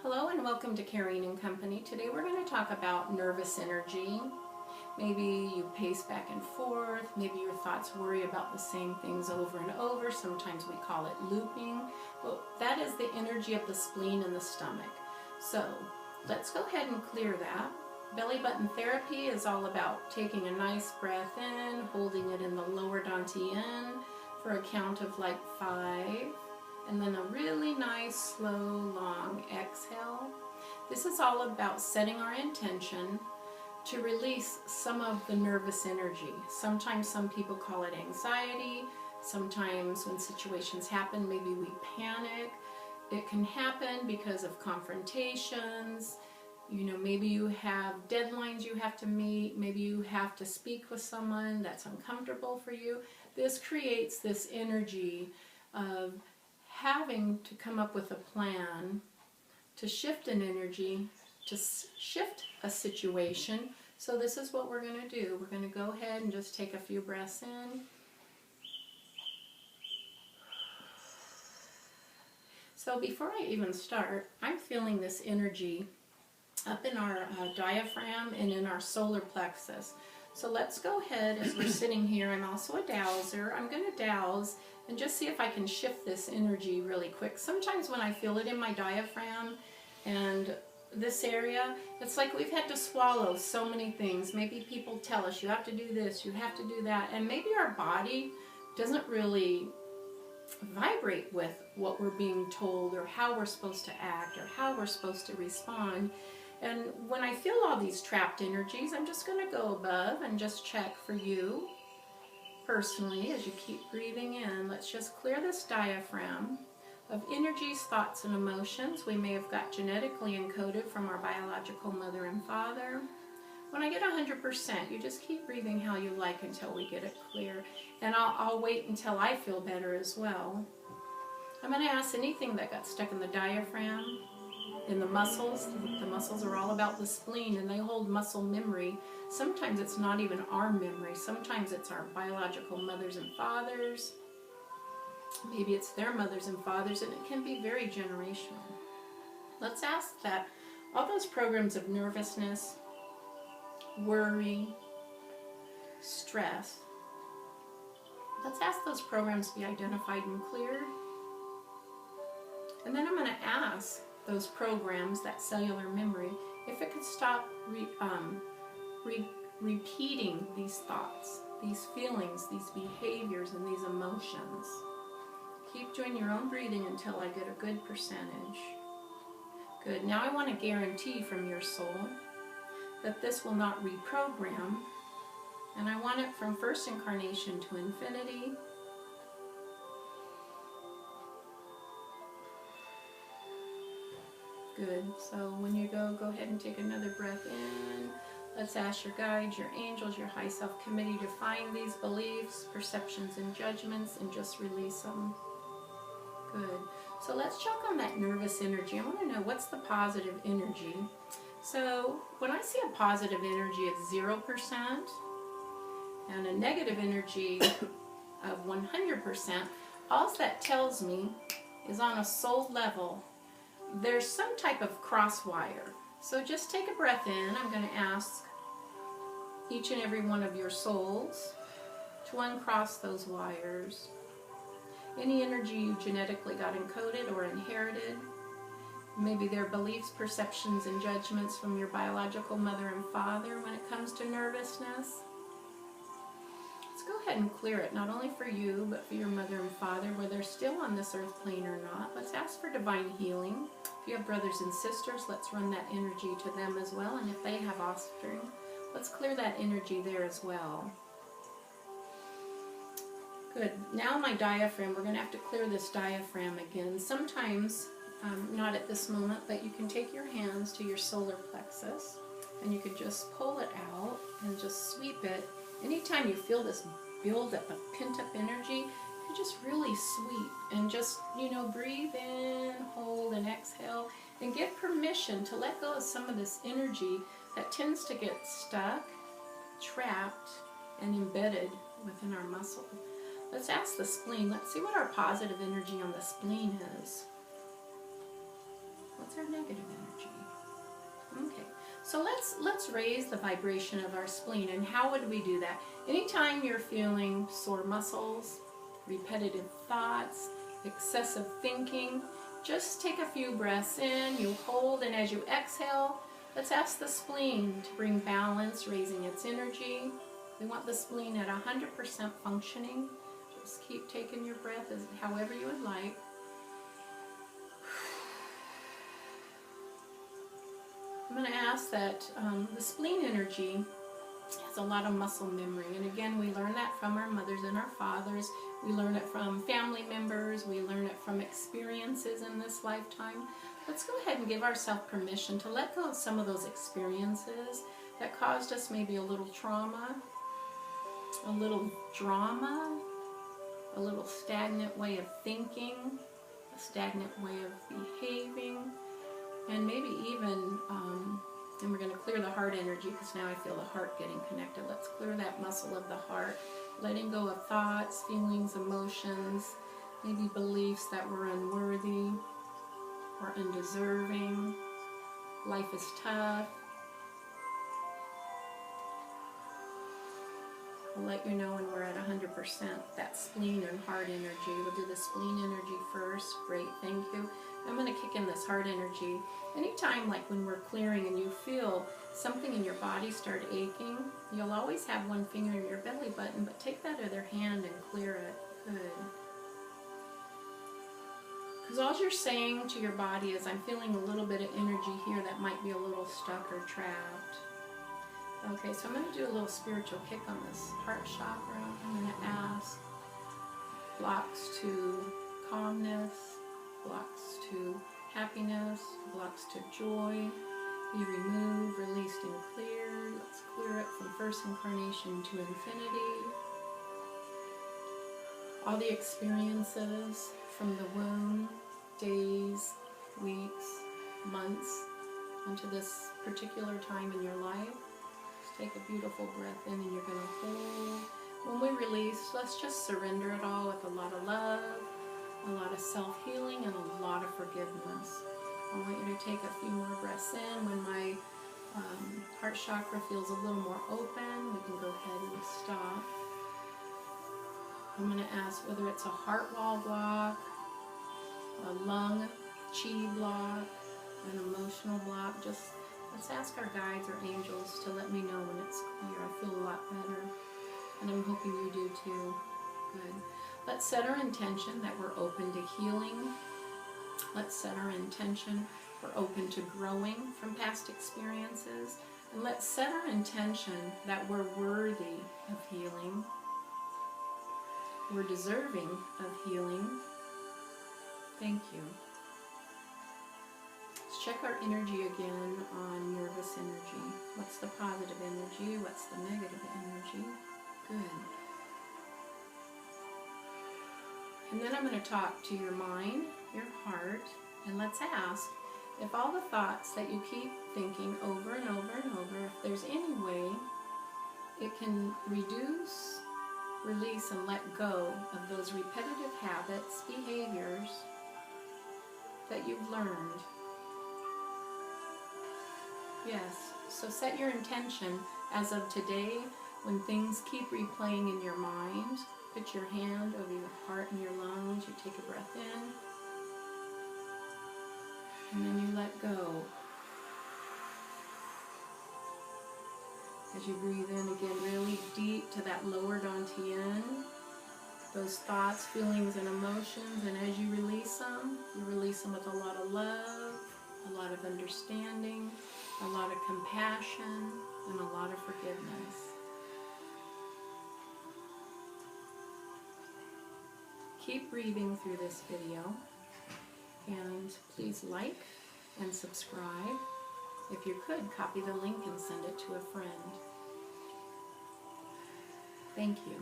Hello and welcome to Carrying and Company. Today we're going to talk about nervous energy. Maybe you pace back and forth, maybe your thoughts worry about the same things over and over. Sometimes we call it looping. Well, that is the energy of the spleen and the stomach. So let's go ahead and clear that. Belly button therapy is all about taking a nice breath in, holding it in the lower dantian for a count of like 5. And then a really nice, slow, long exhale. This is all about setting our intention to release some of the nervous energy. Sometimes some people call it anxiety. Sometimes when situations happen, maybe we panic. It can happen because of confrontations. You know, maybe you have deadlines you have to meet. Maybe you have to speak with someone that's uncomfortable for you. This creates this energy of having to come up with a plan to shift an energy, to shift a situation. So this is what we're going to do. We're going to go ahead and just take a few breaths in. So before I even start, I'm feeling this energy up in our diaphragm and in our solar plexus. So let's go ahead, as we're sitting here, I'm also a dowser. I'm going to dowse and just see if I can shift this energy really quick. Sometimes when I feel it in my diaphragm and this area, it's like we've had to swallow so many things. Maybe people tell us, you have to do this, you have to do that, and maybe our body doesn't really vibrate with what we're being told or how we're supposed to act or how we're supposed to respond. And when I feel all these trapped energies, I'm just going to go above and just check for you personally as you keep breathing in. Let's just clear this diaphragm of energies, thoughts, and emotions we may have got genetically encoded from our biological mother and father. When I get 100%, you just keep breathing how you like until we get it clear. And I'll wait until I feel better as well. I'm going to ask anything that got stuck in the diaphragm, in the muscles. The muscles are all about the spleen and they hold muscle memory. Sometimes it's not even our memory. Sometimes it's our biological mothers and fathers. Maybe it's their mothers and fathers, and it can be very generational. Let's ask that all those programs of nervousness, worry, stress, let's ask those programs to be identified and cleared. And then I'm going to ask those programs, that cellular memory, if it could stop repeating these thoughts, these feelings, these behaviors, and these emotions. Keep doing your own breathing until I get a good percentage. Good. Now I want to guarantee from your soul that this will not reprogram, and I want it from first incarnation to infinity. Good. So when you go ahead and take another breath in. Let's ask your guides, your angels, your high self committee to find these beliefs, perceptions, and judgments and just release them. Good. So let's check on that nervous energy. I want to know, what's the positive energy? So when I see a positive energy of 0% and a negative energy of 100%, all that tells me is on a soul level, there's some type of cross wire. So just take a breath in. I'm going to ask each and every one of your souls to uncross those wires. Any energy you genetically got encoded or inherited, maybe their beliefs, perceptions, and judgments from your biological mother and father when it comes to nervousness. Let's go ahead and clear it, not only for you, but for your mother and father, whether they're still on this earth plane or not. Let's ask for divine healing. If you have brothers and sisters, let's run that energy to them as well. And if they have offspring, let's clear that energy there as well. Good. Now my diaphragm, we're going to have to clear this diaphragm again. Sometimes, not at this moment, but you can take your hands to your solar plexus and you could just pull it out and just sweep it. Anytime you feel this buildup of pent-up energy, you just really sweep and just, breathe in, hold, and exhale, and get permission to let go of some of this energy that tends to get stuck, trapped, and embedded within our muscle. Let's ask the spleen. Let's see what our positive energy on the spleen is. What's our negative energy? Okay, so let's raise the vibration of our spleen. And how would we do that? Anytime you're feeling sore muscles, repetitive thoughts, excessive thinking, just take a few breaths in, you hold, and as you exhale, let's ask the spleen to bring balance, raising its energy. We want the spleen at 100% functioning. Just keep taking your breath as however you would like. I'm going to ask that the spleen energy has a lot of muscle memory. And again, we learn that from our mothers and our fathers. We learn it from family members. We learn it from experiences in this lifetime. Let's go ahead and give ourselves permission to let go of some of those experiences that caused us maybe a little trauma, a little drama, a little stagnant way of thinking, a stagnant way of behaving, and maybe even, and we're going to clear the heart energy because now I feel the heart getting connected. Let's clear that muscle of the heart, letting go of thoughts, feelings, emotions, maybe beliefs that we're unworthy or undeserving. Life is tough. I'll let you know when we're at 100%, that spleen and heart energy. We'll do the spleen energy first. Great, thank you. I'm going to kick in this heart energy. Anytime, like when we're clearing and you feel something in your body start aching, you'll always have one finger in your belly button, but take that other hand and clear it. Good. Because all you're saying to your body is, I'm feeling a little bit of energy here that might be a little stuck or trapped. Okay, so I'm going to do a little spiritual kick on this heart chakra. I'm going to ask blocks to calmness, blocks to happiness, blocks to joy, be removed, released, and cleared. Let's clear it from first incarnation to infinity. All the experiences from the womb, days, weeks, months, onto this particular time in your life. Take a beautiful breath in and you're going to hold. When we release, let's just surrender it all with a lot of love, a lot of self-healing, and a lot of forgiveness. I want you to take a few more breaths in. When my heart chakra feels a little more open, we can go ahead and stop. I'm going to ask whether it's a heart wall block, a lung chi block, an emotional block. Just let's ask our guides or angels to let me know when it's clear. I feel a lot better, and I'm hoping you do too. Good. Let's set our intention that we're open to healing. Let's set our intention we're open to growing from past experiences. And let's set our intention that we're worthy of healing. We're deserving of healing. Thank you. Let's check our energy again on nervous energy. What's the positive energy? What's the negative energy? Good. And then I'm going to talk to your mind, your heart, and let's ask if all the thoughts that you keep thinking over and over and over, if there's any way it can reduce, release, and let go of those repetitive habits, behaviors that you've learned. Yes, so set your intention as of today when things keep replaying in your mind. Put your hand over your heart and your lungs. You take a breath in. And then you let go. As you breathe in again really deep to that lower dantian. Those thoughts, feelings, and emotions. And as you release them with a lot of love, a lot of understanding, a lot of compassion, and a lot of forgiveness. Keep breathing through this video, and please like and subscribe. If you could, copy the link and send it to a friend. Thank you.